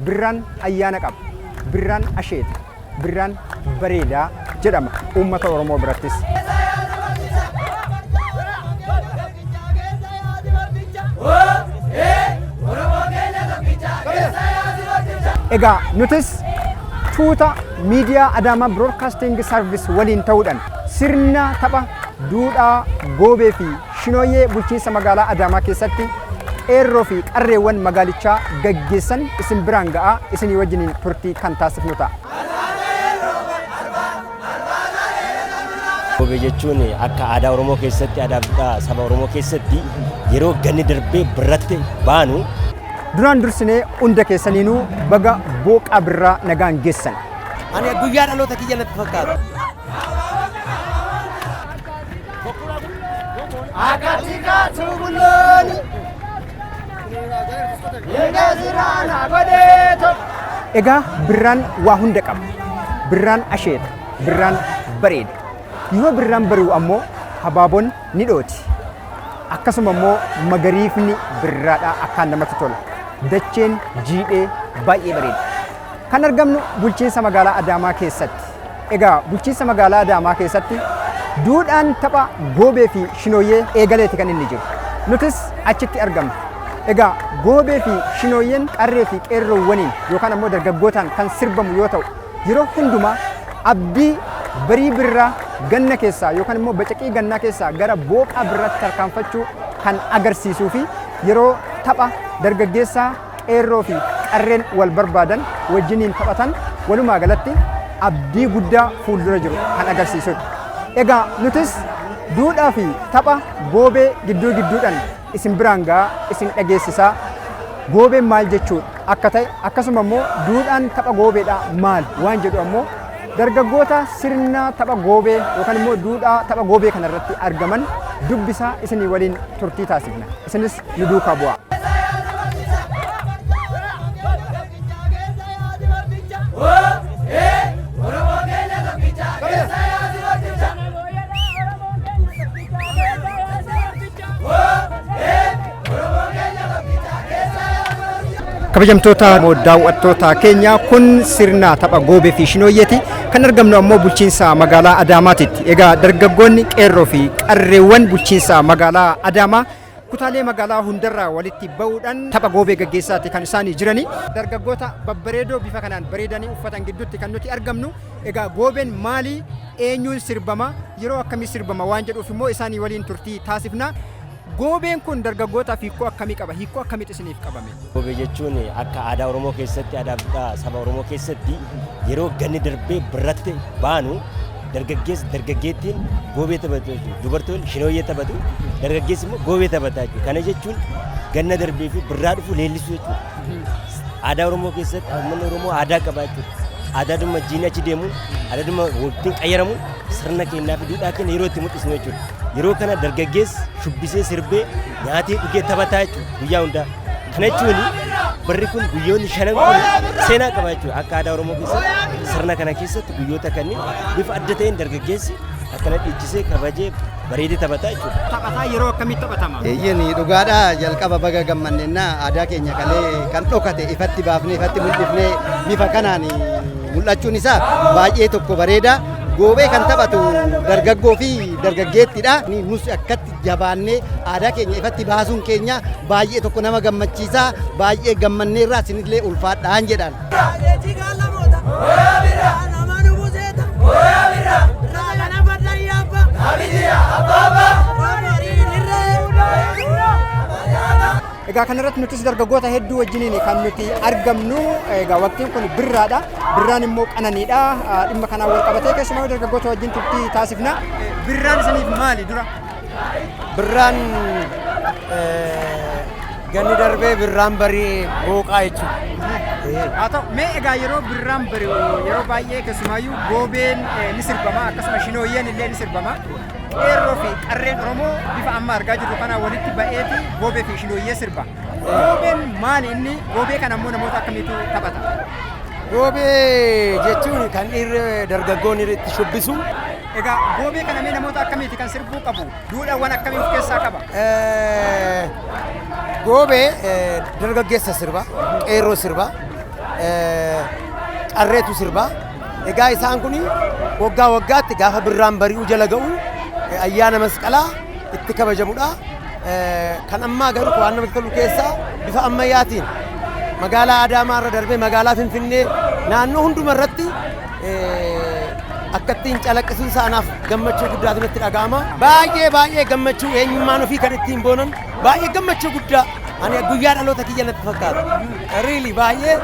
birraan ayyaana qaba. Birraan asheeta. Birraan bareedaa jedhama uummata Oromoo birattis. Egaa nutis tuuta miidiyaa Adaamaa Broadcasting Service waliin ta'uudhaan sirna tapha duudhaa goobee fi shinooyyee bulchiinsa magaalaa Adaamaa keessatti qeerroo fi qarreewwan magaalichaa gaggeessan isin biraan ga'aa isinii wajjiniin turtii kan taasifnu ta'a. Goobee jechuun akka aadaa Oromoo keessatti aadaa saba Oromoo keessatti yeroo ganni darbee birratti baanu duraan dursinee hunda keessaniinuu baga booqaa birraa nagaan geessan. Ani guyyaa dhaloota kiyya natti fakkaata. Akatika tubuloni Yegazirana godeeto. Egaa birraan waa hunda qaba. Birraan asheeta. Birraan bareeda. Yoo birraan bari'u ammoo habaaboon ni dhooti. Akkasuma ammoo magariifni birraadhaa akkaan namatti tola. Dacheen jiidhee baay'ee bareeda. Kan argamnu bulchiinsa magaalaa Adaamaa keessatti. Egaa bulchiinsa magaalaa Adaamaa keessatti duudhaan tapha goobee fi shinooyyee eegaleeti kan inni jiru. Nutis achitti argamna. Egaa goobee fi shinooyyeen qarree fi qeerroowwaniin yookaan ammoo dargaggootaan kan sirbamu yoo ta'u yeroo hundumaa abdii barii birraa ganna keessaa yookaan immoo bacaqii gannaa keessaa gara booqaa birraatti tarkaanfachuu kan agarsiisuu fi yeroo tapha dargaggeessaa qeerroo fi qarreen wal barbaadan wajjiniin taphatan walumaa galatti abdii guddaa fuuldura jiru kan agarsiisudha. Egaa nutis duudhaa fi tapha goobee gidduu gidduudhaan isin biraan ga'aa isin dhageessisaa goobeen maal jechuudha akka ta'e akkasuma immoo duudhaan tapha goobeedhaa maal waan jedhu ammoo dargaggoota sirna tapha goobee yookaan immoo duudhaa tapha goobee kanarratti argaman dubbisaa isinii waliin turtii taasifna. Isinis nu duukaa bu'aa. Kabajamtoota daawwattoota keenya kun sirna tapha goobee fi shinooyyeeti kan argamnu ammoo bulchiinsa magaalaa Adaamaatitti. Egaa dargaggoonni qeerroo fi qarreewwan bulchiinsa magaalaa Adaamaa kutaalee magaalaa hundarraa walitti ba'uudhaan tapha goobee gaggeessaati kan isaanii jirani. Dargaggoota babbareedoo bifa kanaan bareedanii uffatan gidduutti kan nuti argamnu. Egaa goobeen maali? Eenyuun sirbama? Yeroo akkamii sirbama waan jedhuuf immoo isaanii waliin turtii taasifna. Goobeen kun dargaggootaaf hiikoo akkamii qaba? Hiikoo akkamiitu isiniif qabame? Goobee jechuun akka aadaa Oromoo keessatti aadaa saba Oromoo keessatti yeroo ganni darbee birratti baanu dargaggeettiin goobee taphatu, dubartoonni shinooyyee taphatu, dargaggeessi immoo goobee taphataa jechuudha. Kana jechuun ganna darbee fi birraa dhufu leellisuu jechuudha. Aadaa Oromoo keessatti uummanni Oromoo aadaa qaba jechuudha. Aadaadhuma jiini achi deemuun, aadaadhuma waqtiin qayyaramuun sirna keenyaa fi duudhaa keenya yeroo itti mul'isnu jechuudha. Yeroo kana dargaggeessi shubbisee sirbee nyaatee dhugee taphataa jechuudha guyyaa hundaa. Kana jechuun barri kun guyyoonni shanan kun seenaa qaba jechuudha. Akka aadaa Oromoo keessatti sirna kana keessatti guyyoota kanneen bifa adda ta'een dargaggeessi akkana dhiichisee kabajee bareedee taphataa jechuudha. Taphataa yeroo akkamitti taphatama? Eeyyanii dhugaadhaa jalqaba baga gammanneenna aadaa keenya kalee kan dhokate ifatti baafnee ifatti mul'ifnee bifa kanaan mul'achuun isaa baay'ee tokko bareeda. Goobee kan taphatu dargaggoo fi dargaggeettidha. Nus akkatti jabaannee aadaa keenya ifatti baasuun keenya baay'ee tokko nama gammachiisa. Baay'ee gammanneerraa isinillee ulfaadhaan jedhan. Egaa kanarratti nutis dargaggoota hedduu wajjiniin kan nuti argamnu. Egaa waqtiin kun birraadha. Birraan immoo qananiidha. Dhimma kanaan wal qabatee keessumaa dargaggoota wajjin turtii taasifna. Birraan isiniif maali dura? Birraan ganni darbee birraan barii booqaa jechuudha. Haa ta'u mee egaa yeroo birraan bari'u yeroo baay'ee keessumaayyuu goobeen ni sirbama akkasuma shinooyyeen illee ni sirbama. Qeerroo fi qarreen Oromoo bifa amma argaa jirru kana walitti ba'eeti goobee fi shinooyyee sirba. Goobeen maali inni? Goobee kana immoo namoota akkamiitu taphata? Goobee jechuun kan dhiirri dargaggoonni itti shubbisu. Egaa goobee kana mee namoota akkamiiti kan sirbuu qabu? Duudhaawwan akkamii of keessaa qaba? Goobee dargaggeessa sirba, qeerroo sirba, qarreetu sirbaa. Egaa isaan kuni waggaa waggaatti gaafa birraan bari'uu jala ga'u ayyaana masqalaa itti kabajamudha. Kan ammaa garuu waan namatti tolu keessaa bifa ammayyaatiin magaalaa Adaamaa irra darbee magaalaa Finfinnee naannoo hunduma irratti akkattiin calaqqisuun isaanaaf gammachuu guddaatu natti dhaga'ama. Baay'ee gammachuu eenyummaan ofii kan ittiin boonan baay'ee gammachuu guddaa ani guyyaa dhaloota kiyya natti fakkaata. Riili baay'ee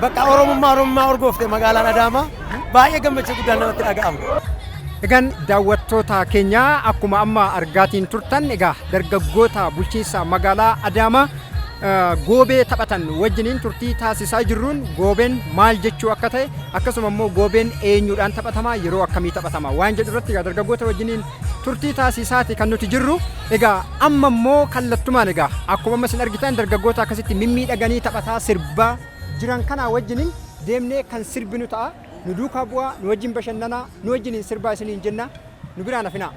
bakka Oromummaa orgoofte magaalaan Adaamaa baay'ee gammachuu guddaa namatti dhaga'ama. Egaan daawwattoota keenya akkuma amma argaatiin turtan egaa dargaggoota bulchiinsa magaalaa Adaamaa goobee taphatan wajjiniin turtii taasisaa jirruun goobeen maal jechuu akka ta'e akkasuma immoo goobeen eenyuudhaan taphatama yeroo akkamii taphatama waan jedhu irratti egaa dargaggoota wajjiniin turtii taasisaati kan nuti jirru. Egaa amma immoo kallattumaan egaa akkuma amma isin argitan dargaggoota akkasitti mimmiidhaganii taphataa sirbaa jiran kana wajjiniin deemnee kan sirbinu ta'a. Nu duukaa bu'aa nu wajjin bashannanaa nu wajjiniin sirbaa isiniin jenna nu biraan hafinaa.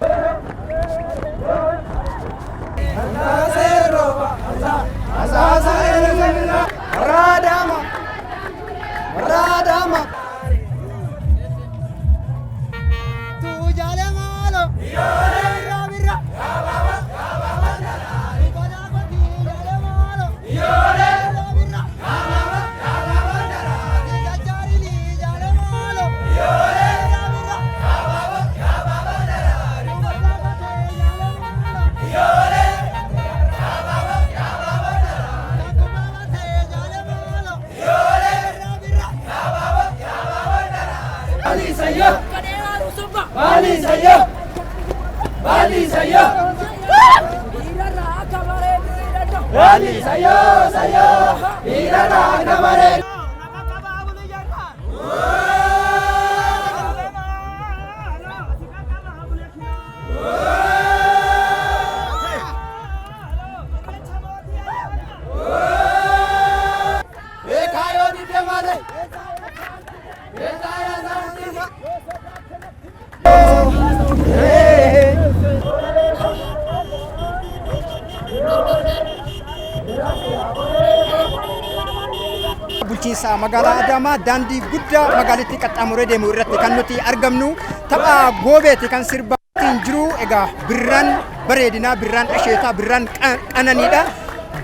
Bulchiinsa magaalaa Adaamaa daandii guddaa magaalittii qaxxaamuree deemu irratti kan nuti argamnu tapha goobeeti kan sirbaatiin jiru. Egaa birraan bareedinaa, birraan asheetaa, birraan qananiidha.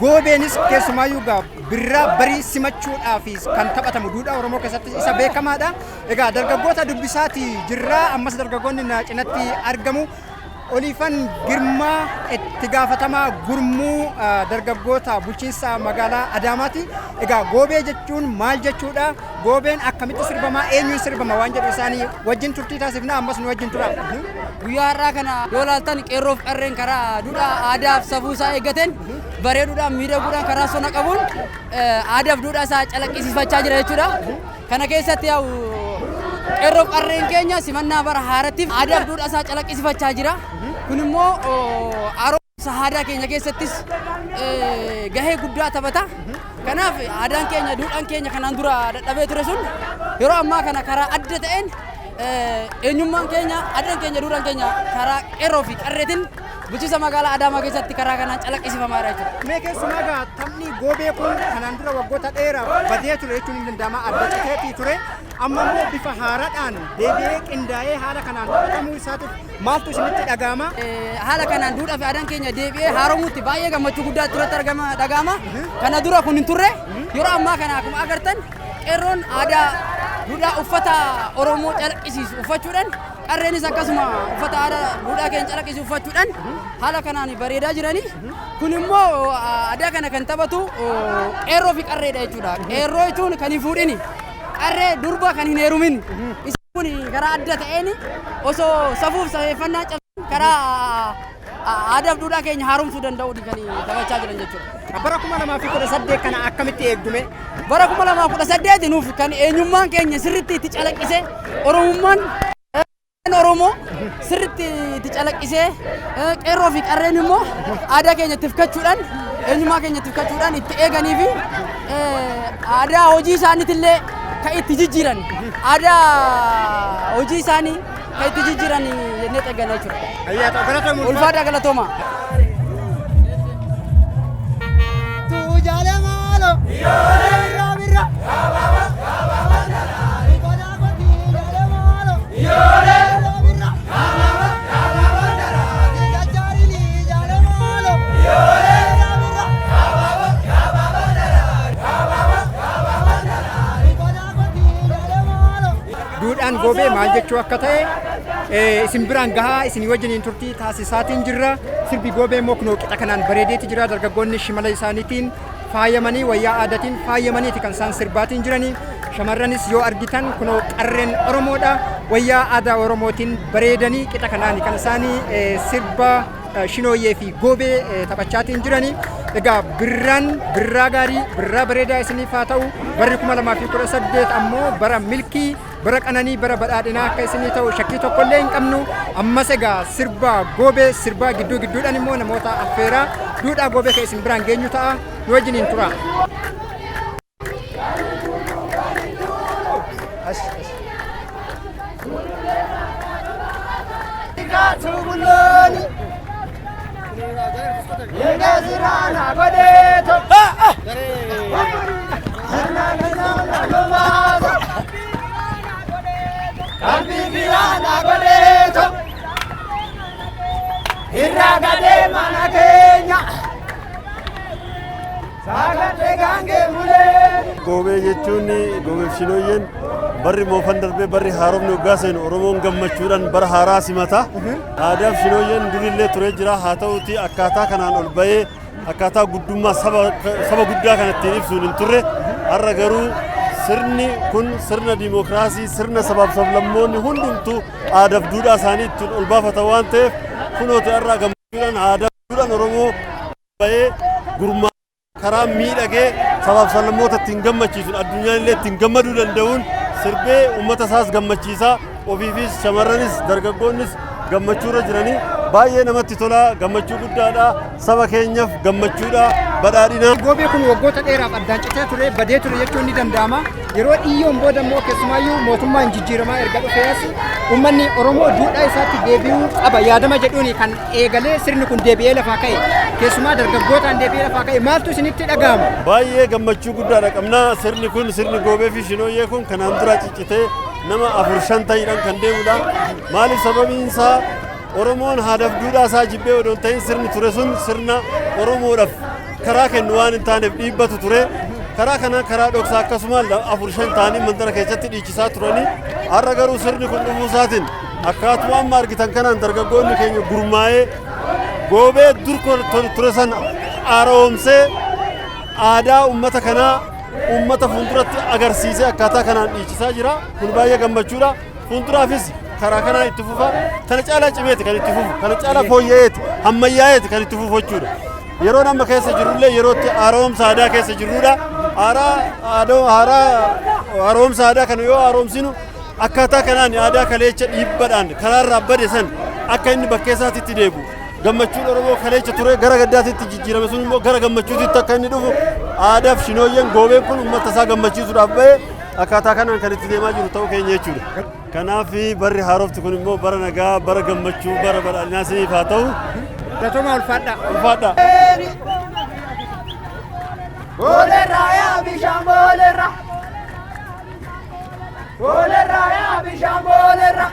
Goobeenis keessumaayyuu birraa barii simachuudhaaf kan taphatamu duudhaa Oromoo keessatti isa beekamaadha. Egaa dargaggoota dubbisaati jirraa ammas dargaggoonni na cinatti argamu. Oliifan Girmaa itti gaafatamaa gurmuu dargaggoota bulchiinsa magaalaa Adaamaati. Egaa goobee jechuun maal jechuudha? Goobeen akkamitti sirbama? Eenyuun sirbama? Waan jedhu isaanii wajjin turtii taasifna ammas nu wajjin tura. Guyyaa har'aa kana yoo ilaaltan qeerroof qarreen karaa duudhaa aadaaf safuu isaa eeggateen bareeduudhaan miidhaguudhaan karaa sona qabuun aadaaf duudhaa isaa calaqqisiifachaa jira jechuudha. Kana keessatti qeerroof qarreen keenya simannaa bara haarattiif aadaaf duudhaa isaa calaqqisiifachaa jira. Kun immoo haaromsa aadaa keenya keessattis gahee guddaa taphata. Kanaaf aadaan keenya duudhaan keenya kanaan dura dadhabee ture sun yeroo ammaa kana karaa adda ta'een eenyummaan keenya aadaan keenya duudhaan keenya karaa qeerroo fi qarreetiin bulchiinsa magaalaa Adaamaa keessatti karaa kanaan calaqqisiifamaa jira jechuudha. Mee keessumaa egaa taphni goobee kun kanaan dura waggoota dheeraaf badee ture jechuun hin danda'ama adda citeetii ture. Amma immoo bifa haaraadhaan deebi'ee qindaa'ee haala kanaan taphatamuu isaatiif maaltu isinitti dhaga'ama? Haala kanaan duudhaa fi aadaan keenya deebi'ee haaromuutti baay'ee gammachuu guddaa turratti dhaga'ama. Kana dura kun hin turre yeroo ammaa kana akkuma agartan qeerroon aadaa duudhaa uffata Oromoo calaqqisiisu uffachuudhaan qarreenis akkasuma uffata aadaa duudhaa keenya calaqqisiisu uffachuudhaan haala kanaan bareedaa jirani. Kun immoo aadaa kana kan taphatu qeerroo fi qarreedha jechuudha. Qeerroo jechuun kan hin fuudhini. Qarree durba kan hin heerumin. Isaan kun karaa adda ta'een osoo safuuf safeeffannaa cabsan karaa aadaaf duudhaa keenya haaromsuu danda'uudhaan kan taphachaa jiran jechuudha. Bara 2018 kana akkamitti eegdume? Bara 2018 nuuf kan eenyummaan keenya sirriitti itti calaqqisee Oromummaan Oromoo sirriitti itti calaqqisee qeerroo fi qarreen immoo aadaa keenya tifkachuudhaan eenyummaa keenya tifkachuudhaan itti eeganii fi aadaa hojii isaaniitillee kan itti jijjiiran aadaa hojii isaanii kan itti jijjiiran jennee xeegganna jechuudha. Ulfaadhaa galatooma. Tu jale malo, birra birra. goobee maal jechuu akka ta'e isin biraan gahaa isin wajjiniin turtii taasisaatiin jirra. Sirbi goobee immoo kunoo qixa kanaan bareedeeti jira. Dargaggoonni shimala isaaniitiin faayamanii wayyaa aadaatiin faayamaniiti kan isaan sirbaatiin jiranii. Shamarranis yoo argitan kunoo qarreen Oromoodha. Wayyaa aadaa Oromootiin bareedanii qixa kanaan kan isaanii sirba shinooyyee fi goobee taphachaatiin jiranii. Egaa birraa gaarii birraa bareedaa isiniif haa ta'u. Barri 2018 ammoo bara milkii bara qananii bara badhaadhinaa akka isinii ta'u shakkii tokkollee hin qabnu. Ammas egaa sirba goobee sirbaa gidduudhaan immoo namoota affeeraa duudhaa goobee kan isin biraan geenyu ta'a. Nu wajjiniin tura. Goobee jechuun goobeef shinooyyeen barri moofan darbee barri haaromni waggaa seenu Oromoon gammachuudhaan bara haaraa simata. Aadaaf shinooyyeen durillee turee jira. Haa ta'uuti akkaataa kanaan ol bahee akkaataa guddummaa saba guddaa kan ittiin ibsuun hin turre. Har'a garuu sirni kun sirna diimokiraasii sirna sabaaf sablammoonni hundumtuu aadaaf duudhaa isaanii ittiin ol baafatan waan ta'eef kunooti har'a gammachuudhaan aadaaf duudhaan Oromoo bahee gurmaa karaa miidhagee sabaaf sablammoota ittiin gammachiisuun addunyaan illee ittiin gammaduu danda'uun sirbee uummata isaas gammachiisaa ofiifis shamarranis dargaggoonnis gammachuurra jiranii baay'ee namatti tola gammachuu guddaadha saba keenyaaf gammachuudha badhaadhina. Goobee kun waggoota dheeraaf addaan citee ture badee ture jechuun ni danda'ama. Yeroo dhiyyoon booda immoo keessumaayyuu mootummaan jijjiiramaa erga dhufees uummanni Oromoo duudhaa isaatti deebi'uu qaba yaadama jedhuun kan eegalee sirni kun deebi'ee lafaa ka'e. Keessumaa dargaggootaan deebi'ee lafaa ka'e maaltu isinitti dhaga'ama? Baay'ee gammachuu guddaadha qabna. Sirni kun sirni goobee fi shinooyyee kun kanaan dura ciccitee nama 4-5 ta'iidhaan kan deemudha. Maaliif sababiin isaa Oromoon haadaaf duudhaa isaa jibbee odoon ta'in sirni ture sun sirna Oromoodhaaf karaa kennu waan hin taaneef dhiibbatu ture. Karaa kanaan karaa dhoksaa akkasuma 4-5 ta'anii mandara keessatti dhiichisaa turanii har'a garuu sirni kun dhufuu isaatiin akkaatuma amma argitan kanaan dargaggoonni keenya gurmaa'ee goobee dur ture san haaromsee aadaa uummata kanaa uummata fuulduratti agarsiisee akkaataa kanaan dhiichisaa jira. Kun baay'ee gammachuudha. Fuulduraafis karaa kanaan itti fufa kana caalaa cimeeti kan itti fufu kana caalaa fooyya'eeti hammayyaa'eeti kan itti fufu jechuudha. Yeroo amma keessa jirrullee yerootti haaromsa aadaa keessa jirrudha. Haaromsa aadaa kana yoo haaromsinu akkaataa kanaan aadaa kaleecha dhiibbaadhaan karaarraa bade san akka inni bakkee isaatitti deebi'u. Gammachuun Oromoo kaleecha ture gara gaddaatitti jijjiirame sun immoo gara gammachuutitti akka inni dhufu aadaaf shinooyyeen goobeen kun uummata isaa gammachiisuudhaaf bahee akkaataa kanaan kan itti deemaa jiru ta'uu keenya jechuudha. Kanaaf barri haarofti kun immoo bara nagaa bara gammachuu bara badhaadhinaa isiniif haa ta'u. Gatuma ulfaadha. Ulfaadha. Boolerraa yaa bishaan boolerraa. Boolerraa yaa bishaan boolerraa.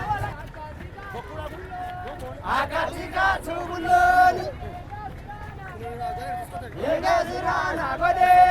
Akatika tubuloni. Yega zirana godee.